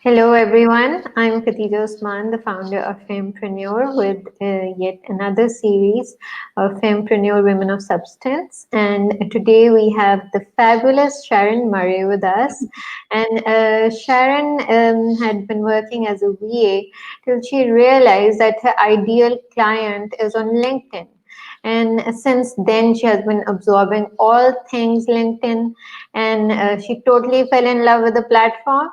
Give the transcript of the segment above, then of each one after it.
Hello everyone, I'm Khatija Osman, the founder of Fempreneur with yet another series of Fempreneur Women of Substance. And today we have the fabulous Sharon Murray with us. And Sharon had been working as a VA till she realized that her ideal client is on LinkedIn. And since then, she has been absorbing all things LinkedIn, and she totally fell in love with the platform.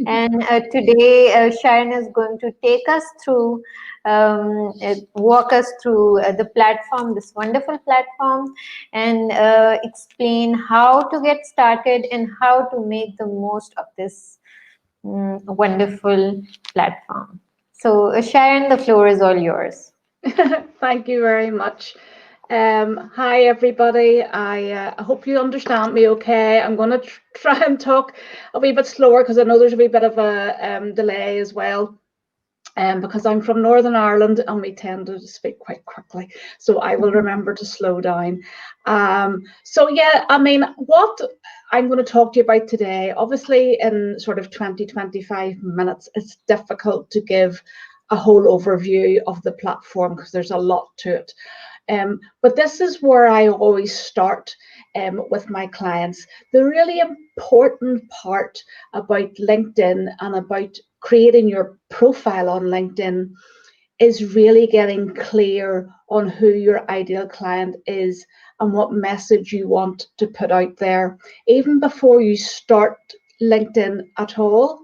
And today, Sharon is going to take us through, walk us through the platform, this wonderful platform, and explain how to get started and how to make the most of this wonderful platform. So, Sharon, the floor is all yours. Thank you very much. Hi, everybody. I hope you understand me okay. I'm going to try and talk a wee bit slower because I know there's a wee bit of a delay as well. Because I'm from Northern Ireland and we tend to speak quite quickly. So I will remember to slow down. What I'm going to talk to you about today, obviously in sort of 20-25 minutes, it's difficult to give a whole overview of the platform because there's a lot to it. But this is where I always start with my clients. The really important part about LinkedIn and about creating your profile on LinkedIn is really getting clear on who your ideal client is and what message you want to put out there. Even before you start LinkedIn at all,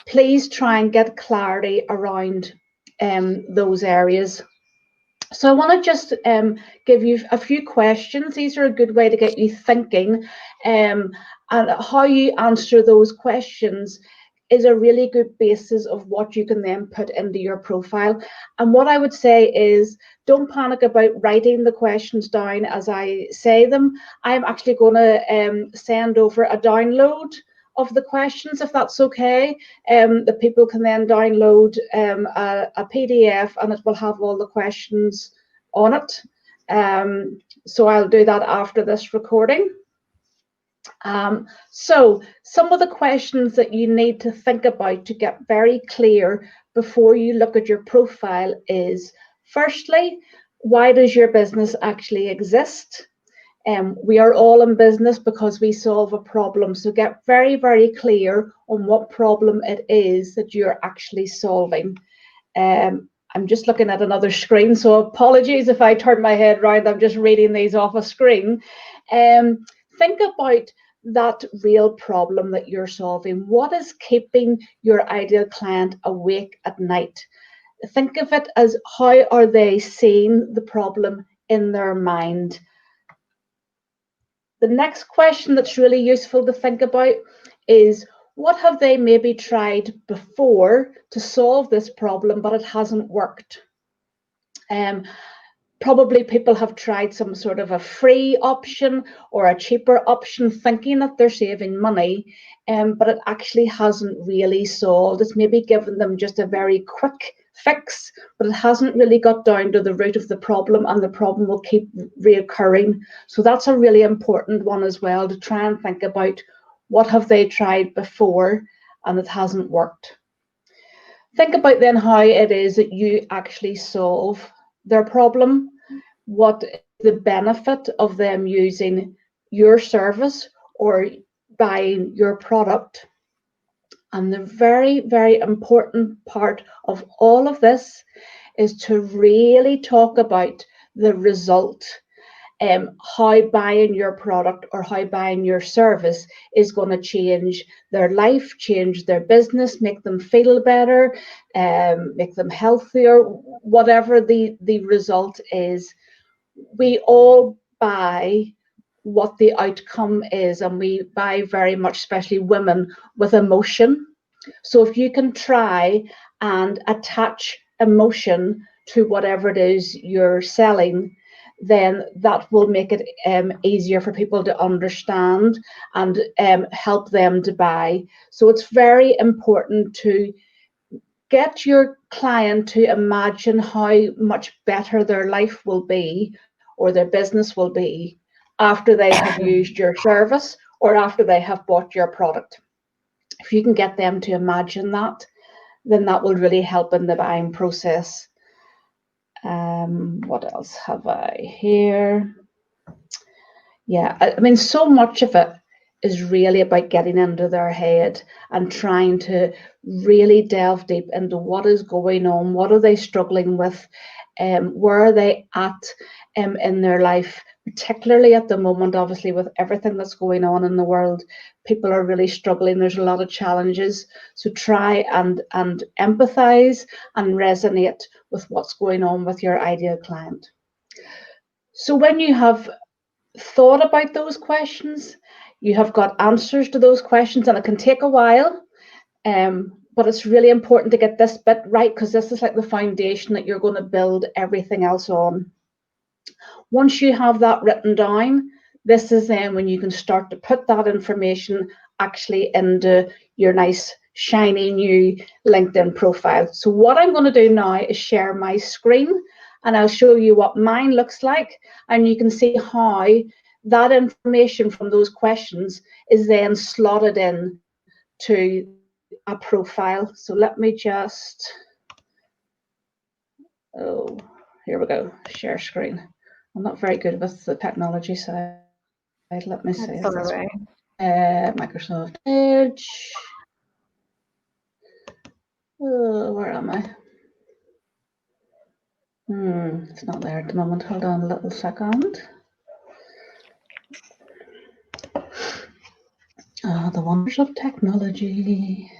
please try and get clarity around those areas. So I want to just give you a few questions. These are a good way to get you thinking, and how you answer those questions is a really good basis of what you can then put into your profile. And what I would say is, don't panic about writing the questions down as I say them. I'm actually going to send over a download of the questions, if that's okay. The people can then download a PDF and it will have all the questions on it. So I'll do that after this recording. So some of the questions that you need to think about to get very clear before you look at your profile is, firstly, why does your business actually exist? We are all in business because we solve a problem. So get very, very clear on what problem it is that you're actually solving. I'm just looking at another screen, so apologies if I turn my head around. I'm just reading these off a screen. Think about that real problem that you're solving. What is keeping your ideal client awake at night? Think of it as, how are they seeing the problem in their mind? The next question that's really useful to think about is, what have they maybe tried before to solve this problem, but it hasn't worked? Probably people have tried some sort of a free option or a cheaper option, thinking that they're saving money, but it actually hasn't really solved. It's maybe given them just a very quick fix, but it hasn't really got down to the root of the problem, and the problem will keep reoccurring. So that's a really important one as well, to try and think about, what have they tried before and it hasn't worked. Think about then how it is that you actually solve their problem. What is the benefit of them using your service or buying your product? And the very, very important part of all of this is to really talk about the result. How buying your product or how buying your service is going to change their life, change their business, make them feel better, make them healthier, whatever the result is. We all buy what the outcome is, and we buy very much, especially women, with emotion. So if you can try and attach emotion to whatever it is you're selling, then that will make it easier for people to understand and help them to buy. So it's very important to get your client to imagine how much better their life will be or their business will be after they have used your service or after they have bought your product. if you can get them to imagine that, then that will really help in the buying process. What else have I here? Yeah, I mean, so much of it is really about getting into their head and trying to really delve deep into what is going on, what are they struggling with, where are they at in their life, particularly at the moment, obviously, with everything that's going on in the world. People are really struggling. There's a lot of challenges. So try and empathize and resonate with what's going on with your ideal client. So when you have thought about those questions, you have got answers to those questions, and it can take a while, but it's really important to get this bit right, because this is like the foundation that you're going to build everything else on. Once you have that written down, this is then when you can start to put that information actually into your nice shiny new LinkedIn profile. So what I'm going to do now is share my screen, and I'll show you what mine looks like, and you can see how that information from those questions is then slotted in to a profile. So let me just, oh, here we go, share screen. I'm not very good with the technology side. Let me see. That's all right. Microsoft Edge. Where am I? It's not there at the moment. Hold on a little second. Oh, the wonders of technology.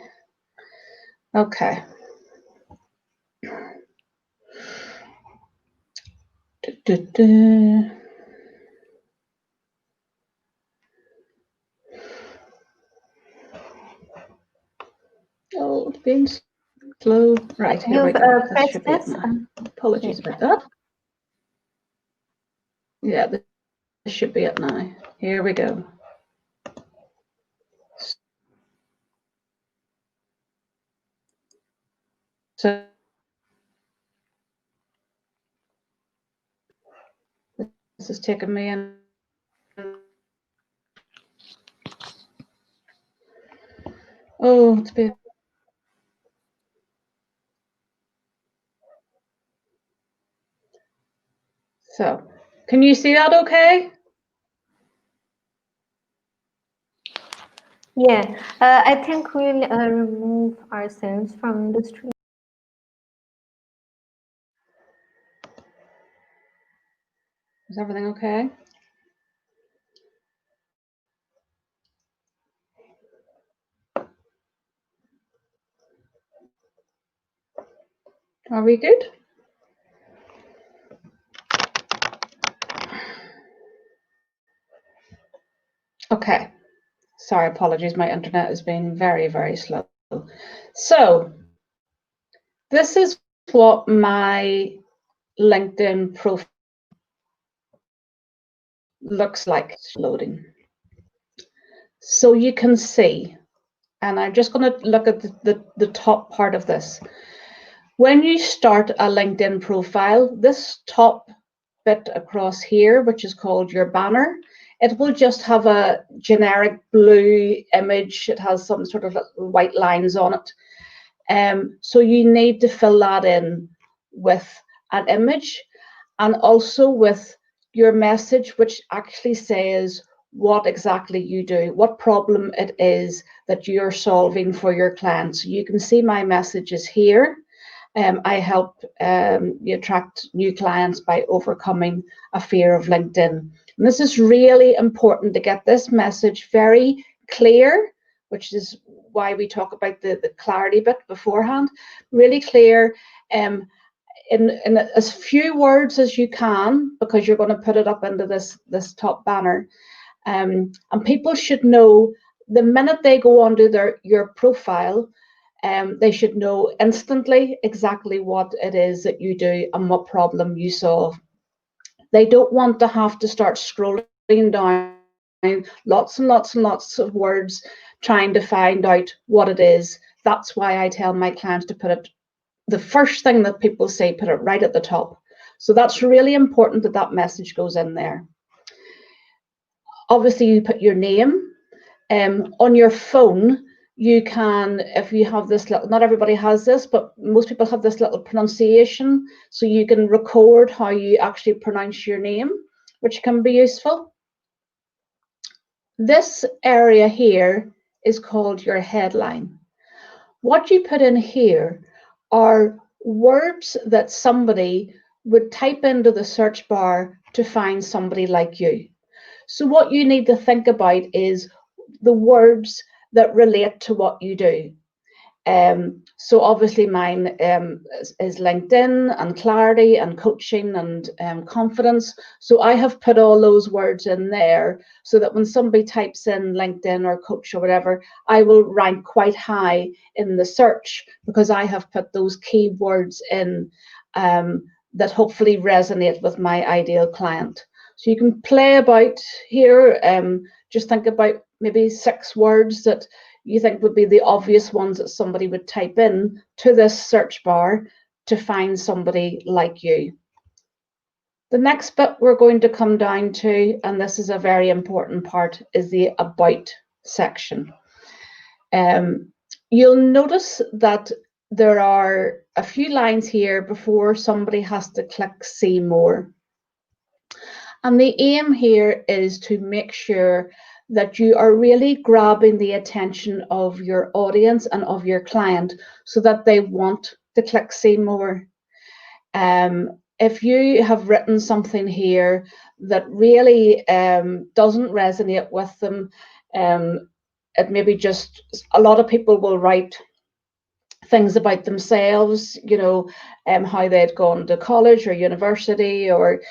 Okay. Oh, it's being slow. Right, here we go. This should be it now. Apologies about that. Yeah, this should be it now. Here we go. So this is taking me in. Oh, it's been. So, can you see that okay? Yeah, I think we'll remove ourselves from the stream. Is everything okay? Are we good? Okay. Sorry, apologies. My internet has been very, very slow. So this is what my LinkedIn profile looks like. It's loading. So you can see, and I'm just going to look at the top part of this. When you start a LinkedIn profile, this top bit across here, which is called your banner, it will just have a generic blue image. It has some sort of white lines on it. So you need to fill that in with an image, and also with your message, which actually says what exactly you do, what problem it is that you're solving for your clients. You can see my messages here. I help you attract new clients by overcoming a fear of LinkedIn. And this is really important to get this message very clear, which is why we talk about the clarity bit beforehand. Really clear, in as few words as you can, because you're going to put it up into this top banner. And people should know the minute they go onto your profile, they should know instantly exactly what it is that you do and what problem you solve. They don't want to have to start scrolling down lots and lots and lots of words trying to find out what it is. That's why I tell my clients to put it, the first thing that people say, put it right at the top. So that's really important that that message goes in there. Obviously, you put your name. On your phone, You can, if you have this little, not everybody has this, but most people have this little pronunciation, so you can record how you actually pronounce your name, which can be useful. This area here is called your headline. What you put in here are words that somebody would type into the search bar to find somebody like you. So what you need to think about is the words that relate to what you do. So obviously mine is LinkedIn and clarity and coaching and confidence. So I have put all those words in there so that when somebody types in LinkedIn or coach or whatever, I will rank quite high in the search because I have put those keywords in that hopefully resonate with my ideal client. So you can play about here, just think about maybe 6 words that you think would be the obvious ones that somebody would type in to this search bar to find somebody like you. The next bit we're going to come down to, and this is a very important part, is the about section. You'll notice that there are a few lines here before somebody has to click see more. And the aim here is to make sure that you are really grabbing the attention of your audience and of your client so that they want to click see more. If you have written something here that really doesn't resonate with them, it maybe just, a lot of people will write things about themselves, you know, how they'd gone to college or university or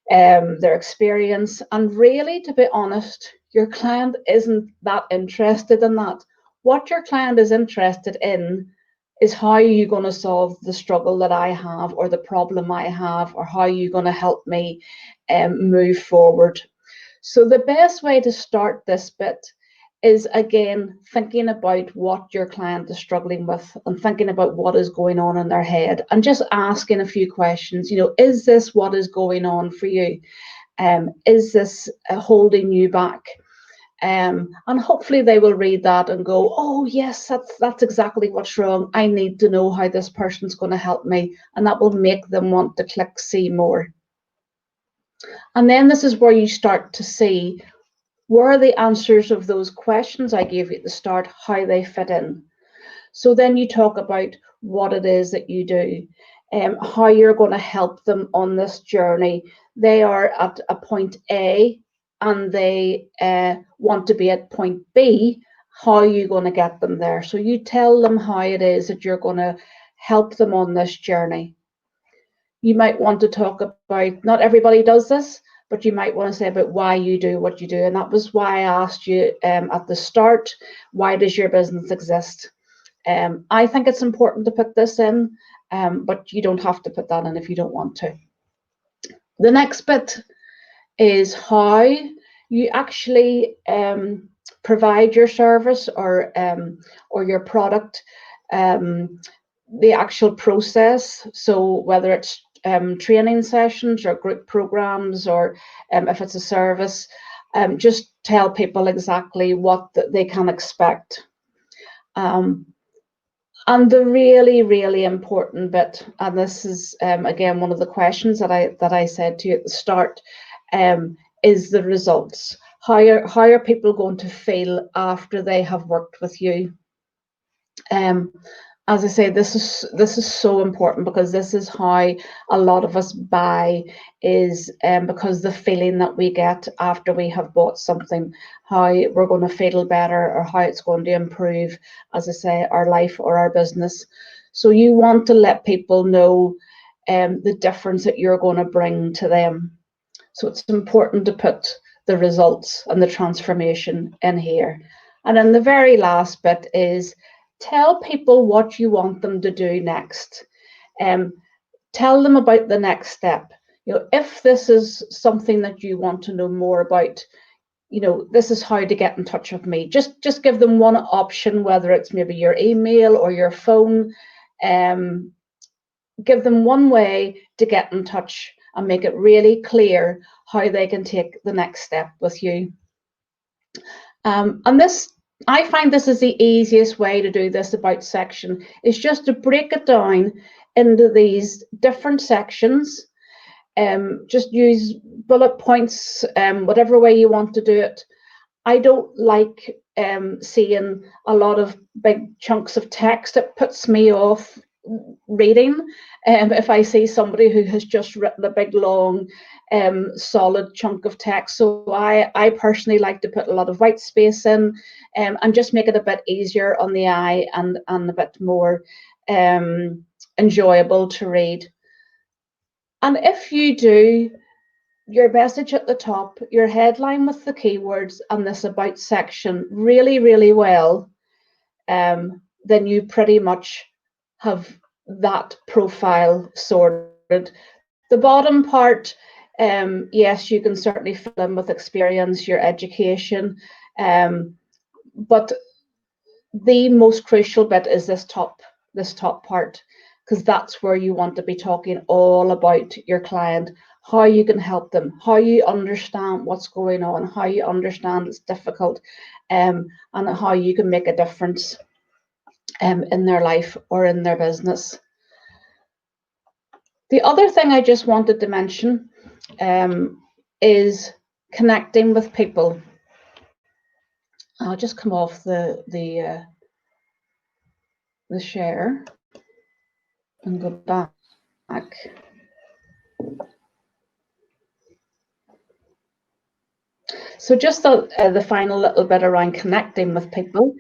their experience. And really, to be honest, your client isn't that interested in that. What your client is interested in is how are you going to solve the struggle that I have or the problem I have, or how are you going to help me move forward. So the best way to start this bit is, again, thinking about what your client is struggling with and thinking about what is going on in their head and just asking a few questions. You know, is this what is going on for you? Is this holding you back? And hopefully they will read that and go, oh yes, that's exactly what's wrong. I need to know how this person's going to help me, and that will make them want to click see more. And then this is where you start to see where the answers of those questions I gave you at the start, how they fit in. So then you talk about what it is that you do, how you're going to help them on this journey. They are at a point A and they want to be at point B. How are you going to get them there? So you tell them how it is that you're going to help them on this journey. You might want to talk about, not everybody does this, but you might want to say about why you do what you do. And that was why I asked you at the start, why does your business exist? I think it's important to put this in, but you don't have to put that in if you don't want to. The next bit is how you actually provide your service or your product, the actual process. So whether it's training sessions or group programs, or if it's a service, just tell people exactly what they can expect. And the really, really important bit, and this is again one of the questions that I said to you at the start, is the results. How are people going to feel after they have worked with you? As I say, this is so important, because this is how a lot of us buy, is because the feeling that we get after we have bought something, how we're going to feel better, or how it's going to improve, as I say, our life or our business. So you want to let people know the difference that you're going to bring to them. So it's important to put the results and the transformation in here. And then the very last bit is, tell people what you want them to do next. Tell them about the next step. You know, if this is something that you want to know more about, you know, this is how to get in touch with me. Just give them one option, whether it's maybe your email or your phone. Give them one way to get in touch and make it really clear how they can take the next step with you. And this I find this is the easiest way to do this about section, is just to break it down into these different sections. Just use bullet points, whatever way you want to do it. I don't like seeing a lot of big chunks of text. It puts me off reading. If I see somebody who has just written a big long solid chunk of text. So I personally like to put a lot of white space in, and just make it a bit easier on the eye and a bit more enjoyable to read. And if you do your message at the top, your headline with the keywords, and this about section really, really well, then you pretty much have that profile sorted. The bottom part, yes, you can certainly fill in with experience, your education, but the most crucial bit is this top part, because that's where you want to be talking all about your client, how you can help them, how you understand what's going on, how you understand it's difficult, and how you can make a difference in their life or in their business. The other thing I just wanted to mention is connecting with people. I'll just come off the share and go back. So just the final little bit around connecting with people.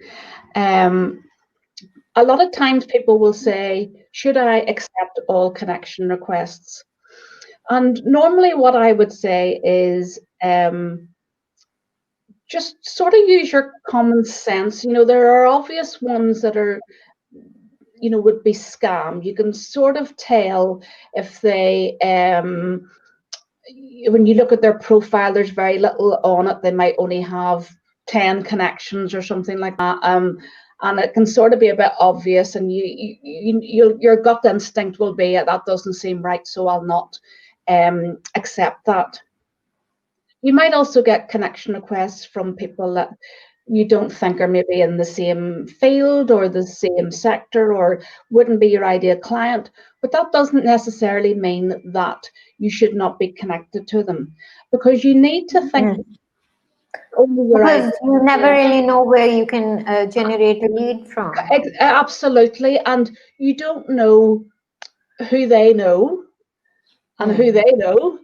A lot of times people will say, should I accept all connection requests? And normally what I would say is just sort of use your common sense. You know, there are obvious ones that are, you know, would be scam. You can sort of tell if they, when you look at their profile, there's very little on it. They might only have 10 connections or something like that. And it can sort of be a bit obvious, and your gut instinct will be that doesn't seem right, so I'll not accept that. You might also get connection requests from people that you don't think are maybe in the same field or the same sector or wouldn't be your ideal client, but that doesn't necessarily mean that you should not be connected to them, because you need to think because you never really know where you can generate a lead from. Absolutely, and you don't know who they know and who they know,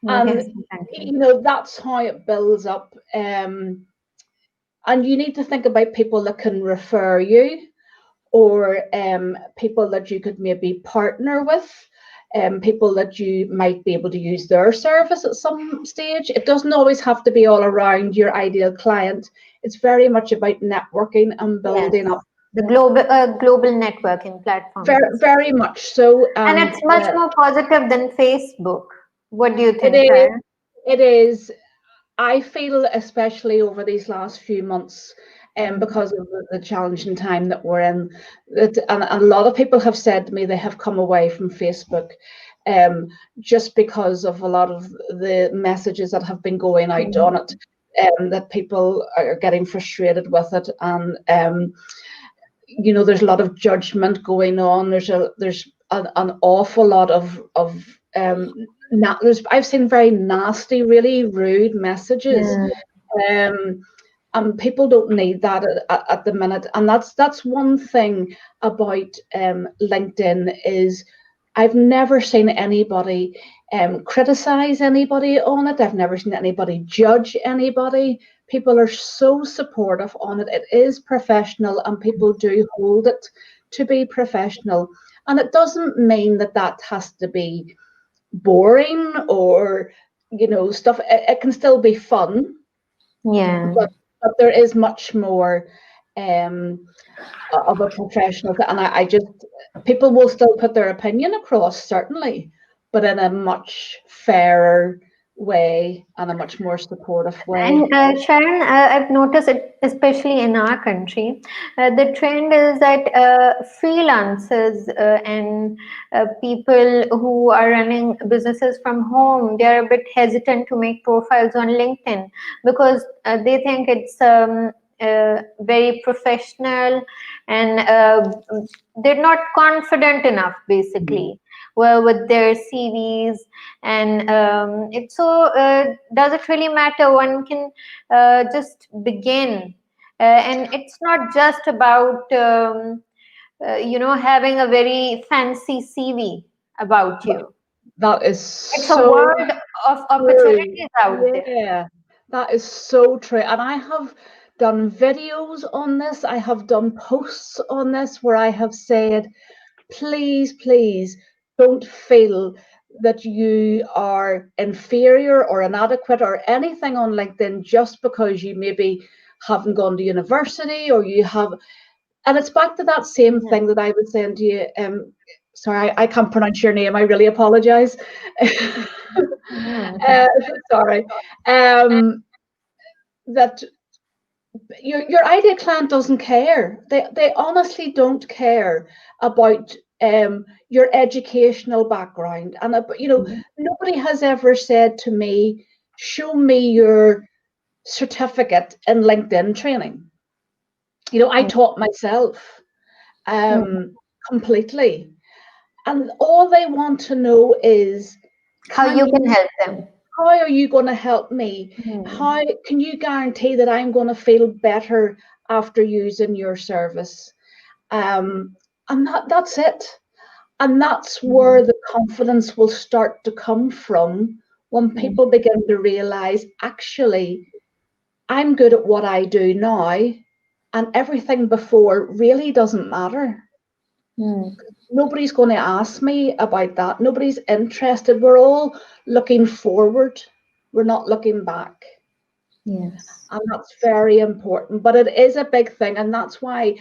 and yes, exactly. you know, that's how it builds up. And you need to think about people that can refer you, or people that you could maybe partner with, people that you might be able to use their service at some stage. It doesn't always have to be all around your ideal client. It's very much about networking and building up. The global networking platform. Very much so. And it's much more positive than Facebook. What do you think, Sharon? It is. I feel, especially over these last few months, because of the challenging time that we're in, that and a lot of people have said to me they have come away from Facebook, just because of a lot of the messages that have been going out on it, that people are getting frustrated with it, and you know, there's a lot of judgment going on. There's an awful lot of I've seen very nasty, really rude messages, and people don't need that at the minute. And that's one thing about LinkedIn, is I've never seen anybody criticize anybody on it. I've never seen anybody judge anybody. People are so supportive on it. It is professional, and people do hold it to be professional. And it doesn't mean that that has to be boring or, you know, stuff. It can still be fun. But there is much more of a professional, and I just, people will still put their opinion across, certainly, but in a much fairer way and a much more supportive way. And Sharon, I've noticed it, especially in our country, the trend is that freelancers and people who are running businesses from home, they're a bit hesitant to make profiles on LinkedIn, because they think it's very professional, and they're not confident enough, basically, well, with their CVs. And it's so, does it really matter? One can just begin, and it's not just about having a very fancy CV about you. That is It's a so world of true. opportunities out there. Yeah, that is so true. And I have done videos on this. I have done posts on this where I have said, please, please don't feel that you are inferior or inadequate or anything on LinkedIn just because you maybe haven't gone to university or you have. And it's back to that same Mhm. thing that I was saying to you. Sorry, I can't pronounce your name. I really apologize. Mhm. Sorry. Um, that your ideal client doesn't care. They honestly don't care about your educational background. And nobody has ever said to me, "Show me your certificate in LinkedIn training." I taught myself Mhm. completely, and all they want to know is, How can you can you? help them. How are you going to help me? Mhm. How can you guarantee that I'm going to feel better after using your service? And that's it. And that's where Mhm. the confidence will start to come from when people begin to realize, actually, I'm good at what I do now, and everything before really doesn't matter. Mhm. Nobody's going to ask me about that. Nobody's interested. We're all looking forward. We're not looking back. Yes. And that's very important. But it is a big thing. And that's why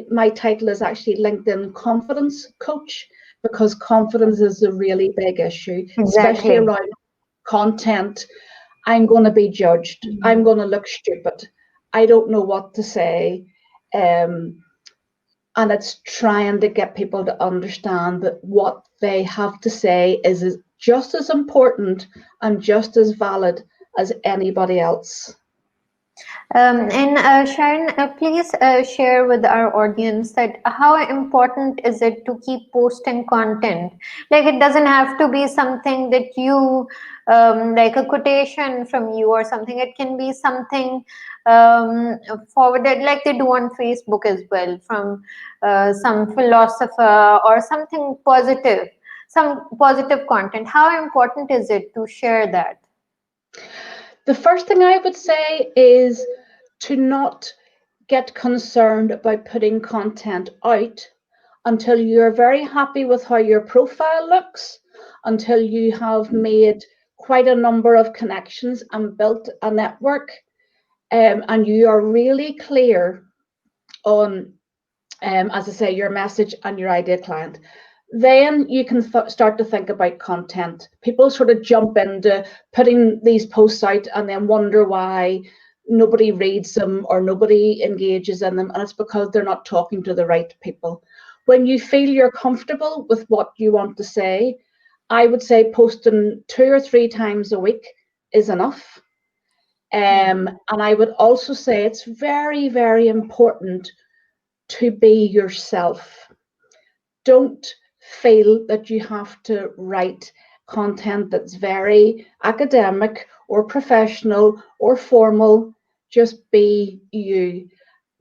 my title is actually LinkedIn Confidence Coach, because confidence is a really big issue, especially Exactly. around content. I'm going to be judged. I'm going to look stupid. I don't know what to say. Um, and it's trying to get people to understand that what they have to say is just as important and just as valid as anybody else. And Sharon, please share with our audience that how important is it to keep posting content? Like, it doesn't have to be something that you, like a quotation from you or something. It can be something forwarded, like they do on Facebook as well, from some philosopher or something positive, some positive content. How important is it to share that? The first thing I would say is to not get concerned about putting content out until you're very happy with how your profile looks, until you have made quite a number of connections and built a network, and you are really clear on, as I say, your message and your ideal client. Then you can start to think about content. People sort of jump into putting these posts out and then wonder why nobody reads them or nobody engages in them, and it's because they're not talking to the right people. When you feel you're comfortable with what you want to say, I would say posting 2 or 3 times a week is enough. And I would also say it's very, very important to be yourself. Don't feel that you have to write content that's very academic or professional or formal. Just be you.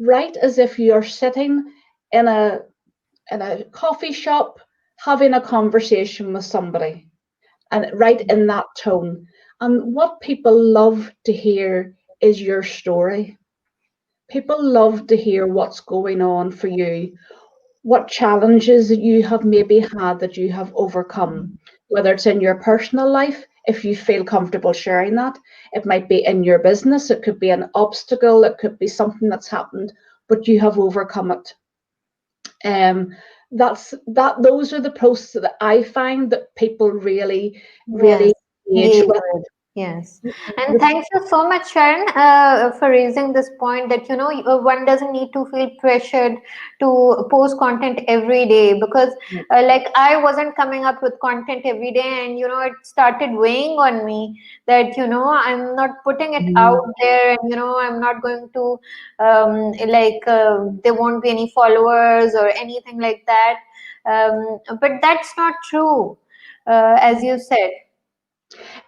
Write as if you're sitting in a coffee shop having a conversation with somebody, and write in that tone. And what people love to hear is your story. People love to hear what's going on for you, what challenges you have maybe had that you have overcome, whether it's in your personal life, if you feel comfortable sharing that. It might be in your business, it could be an obstacle, it could be something that's happened, but you have overcome it. Um, those are the posts that I find that people really, Yes, really engage engage with. with. Yes, and thank you so much, Sharon, for raising this point that one doesn't need to feel pressured to post content every day, because like I wasn't coming up with content every day, and it started weighing on me that I'm not putting it out Mhm. there, and I'm not going to there won't be any followers or anything like that. But that's not true, as you said.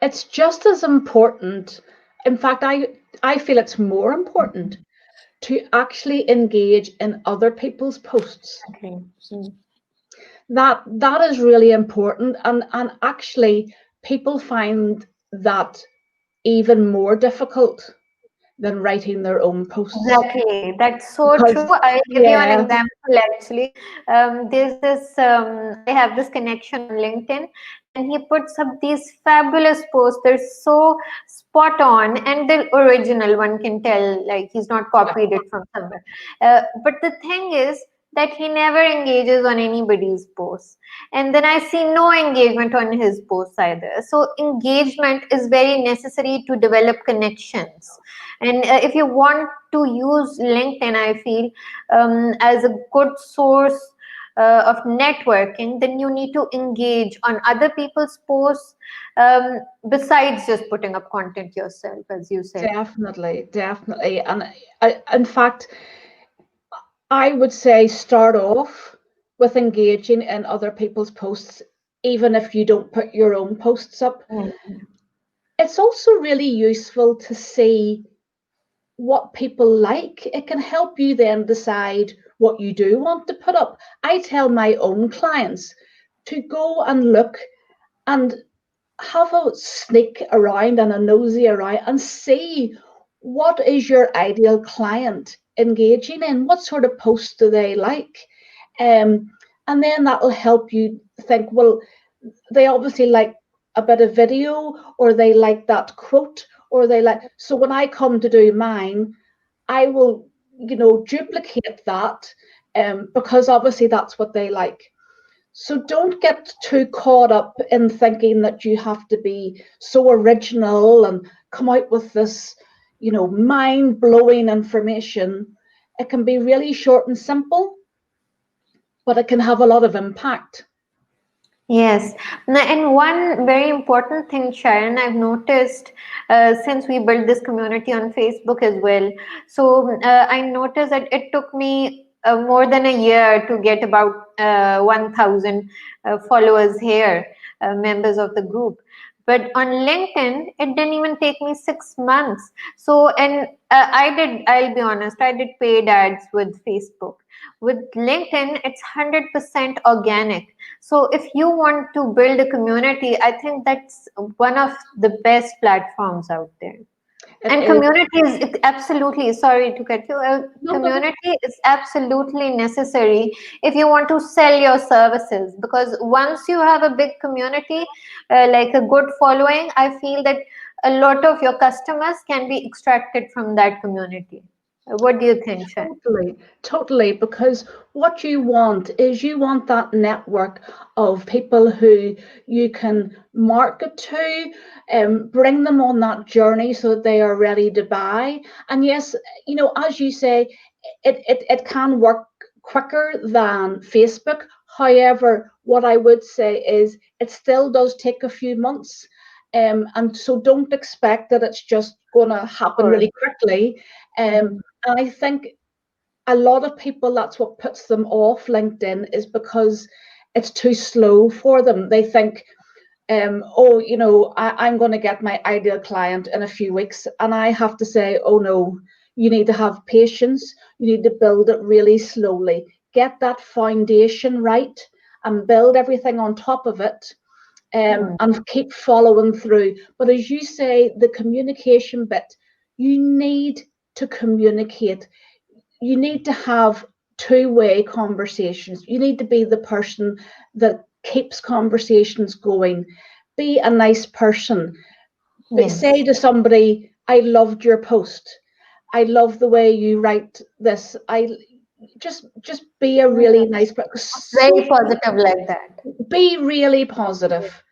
It's just as important. In fact, I feel it's more important to actually engage in other people's posts. Okay. Mm. That is really important, and actually people find that even more difficult than writing their own posts Exactly, that's so true. because I'll give you an yeah, example actually. There's this, I have this connection on LinkedIn, and he puts up these fabulous posts. They're so spot on, and the original, one can tell, like he's not copied it from somewhere. But the thing is that he never engages on anybody's posts. And then I see no engagement on his posts either. So engagement is very necessary to develop connections. And if you want to use LinkedIn, I feel, as a good source of networking, then you need to engage on other people's posts, besides just putting up content yourself, as you said. definitely, and in fact, I would say start off with engaging in other people's posts, even if you don't put your own posts up. Mm. It's also really useful to see what people like. It can help you then decide what you do want to put up. I tell my own clients to go and look and have a sneak around and a nosy around and see what is your ideal client engaging in, what sort of posts do they like, um, and then that will help you think, well, they obviously like a bit of video, or they like that quote, or they like, so when I come to do mine, I will, duplicate that, because obviously that's what they like. So don't get too caught up in thinking that you have to be so original and come out with this, mind blowing information. It can be really short and simple, but it can have a lot of impact. Yes, and one very important thing, Sharon, I've noticed since we built this community on Facebook as well. So I noticed that it took me more than a year to get about 1,000 followers here, members of the group. But on LinkedIn, it didn't even take me 6 months. So, and I'll be honest, I did paid ads with Facebook. With LinkedIn, it's 100% organic. So if you want to build a community, I think that's one of the best platforms out there. It And is. community is absolutely, sorry to cut you, No, no, no. community is absolutely necessary if you want to sell your services. Because once you have a big community, like a good following, I feel that a lot of your customers can be extracted from that community. What do you think, Shan? Totally, totally. Because what you want is you want that network of people who you can market to, bring them on that journey so that they are ready to buy. And yes, as you say, it can work quicker than Facebook. However, what I would say is it still does take a few months. And so don't expect that it's just going to Of happen course. really quickly. Mhm. And I think a lot of people, that's what puts them off LinkedIn, is because it's too slow for them. They think, oh, I'm going to get my ideal client in a few weeks. And I have to say, oh no, you need to have patience. You need to build it really slowly. Get that foundation right and build everything on top of it, Mm. and keep following through. But as you say, the communication bit, you need to communicate. You need to have two-way conversations. You need to be the person that keeps conversations going. Be a nice person. Say Yes. to somebody, I loved your post. I love the way you write this. I just be a Mm. really nice person. Very positive like that. Be really positive.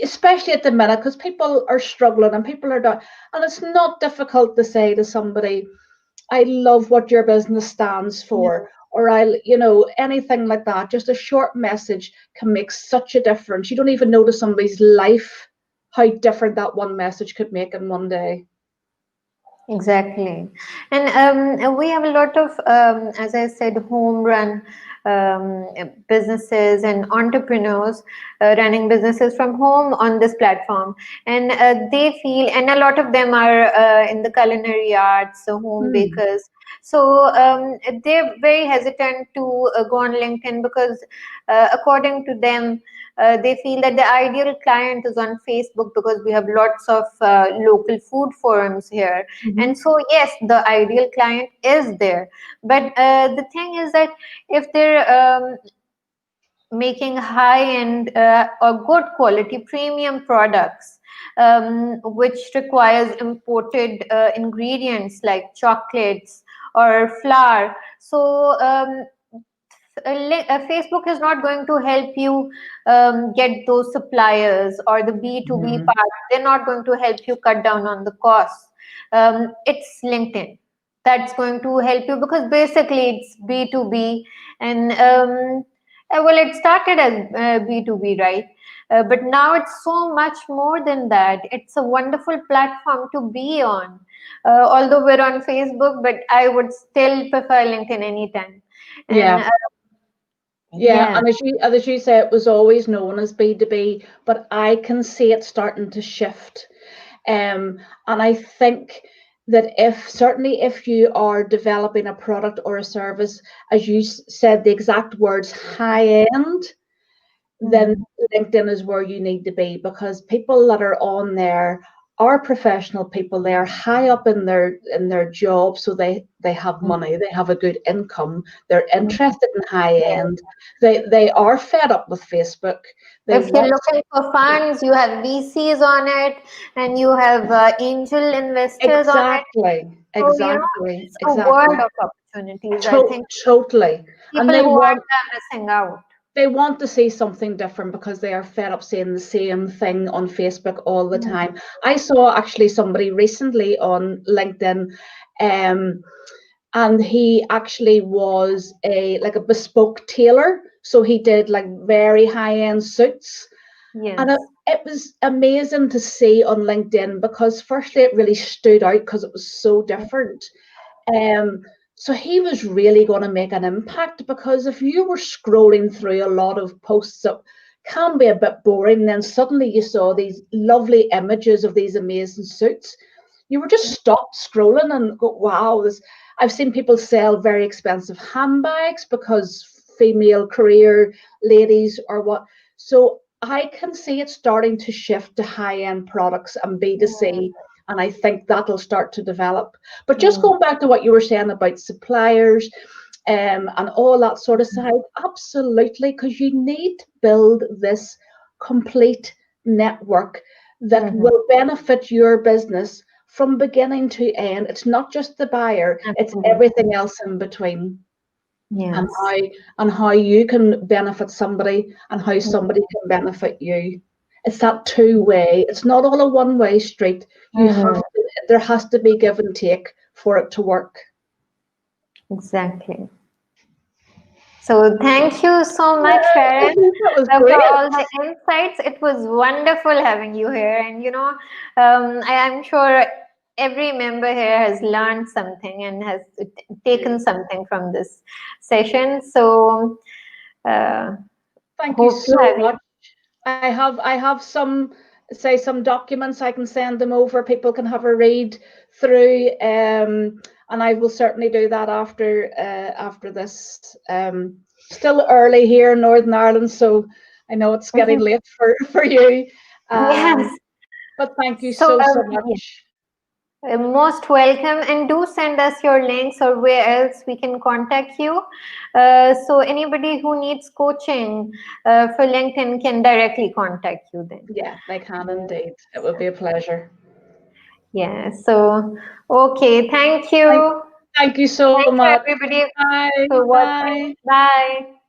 especially at the minute, because people are struggling and people are down, and it's not difficult to say to somebody, I love what your business stands Yeah. for, or anything like that. Just a short message can make such a difference. You don't even know to somebody's life how different that one message could make in one day. Exactly. And we have a lot of, as I said, home run businesses and entrepreneurs running businesses from home on this platform. And they feel, and a lot of them are in the culinary arts, so home Hmm. bakers. So they're very hesitant to go on LinkedIn because, according to them, they feel that the ideal client is on Facebook because we have lots of local food forums here. Hmm. And so, yes, the ideal client is there. But the thing is that if they're making high-end or good quality premium products, which requires imported ingredients like chocolates or flour, so Facebook is not going to help you get those suppliers or the B2B Hmm. part. They're not going to help you cut down on the costs. It's LinkedIn that's going to help you because basically it's B2B. And well, it started as B2B, right? But now it's so much more than that. It's a wonderful platform to be on. Although we're on Facebook, but I would still prefer LinkedIn anytime. And Yeah. Yeah, yeah, and as you say, it was always known as B2B, but I can see it starting to shift. And I think that certainly if you are developing a product or a service, as you said, the exact words high end, then mhm, LinkedIn is where you need to be, because people that are on there are professional people. They are high up in their job, so they have mhm, money, they have a good income, they're mhm. interested in high Yeah. end. They are fed up with Facebook. They If you're want looking for funds, you have VCs on it, and you have angel investors on it. exactly, So, exactly, it's a world exactly. of opportunities. I think Totally. And people who are missing out. they want to see something different because they are fed up seeing the same thing on Facebook all the Mhm. time. I saw actually somebody recently on LinkedIn, um, and he actually was a bespoke tailor. So he did like very high-end suits. And Yes. it was amazing to see on LinkedIn, because firstly it really stood out because it was so different. Um, so he was really going to make an impact, because if you were scrolling through a lot of posts that can be a bit boring, then suddenly you saw these lovely images of these amazing suits, you were just stopped scrolling and go, wow, this. I've seen people sell very expensive handbags because female career ladies or what. So I can see it starting to shift to high-end products and B2C, and I think that'll start to develop. But just Mm, going back to what you were saying about suppliers, and all that sort of side, absolutely, because you need to build this complete network that mhm. will benefit your business from beginning to end. It's not just the buyer, it's Absolutely. everything else in between, and Yes. how you can benefit somebody and how somebody can benefit you. It's that two-way. It's not all a one-way street. Mhm. There has to be give and take for it to work. Exactly. So thank you so much, Sharon, That was for great. all the insights. It was wonderful having you here, and I'm sure every member here has learned something and has taken something from this session. So uh, Thank you hope to so have you. much. I have some documents. I can send them over. People can have a read through, and I will certainly do that after this. Still early here in Northern Ireland, so I know it's getting late for you. Um, Yes. but thank you So so yeah. much. Most welcome, and do send us your links or where else we can contact you. So anybody who needs coaching for LinkedIn can directly contact you then. Yeah, they can Yes. indeed. It would be a pleasure. Yeah. So okay, thank Thank, you. thank you so Thank you much. everybody Bye. for watching. Bye. Bye.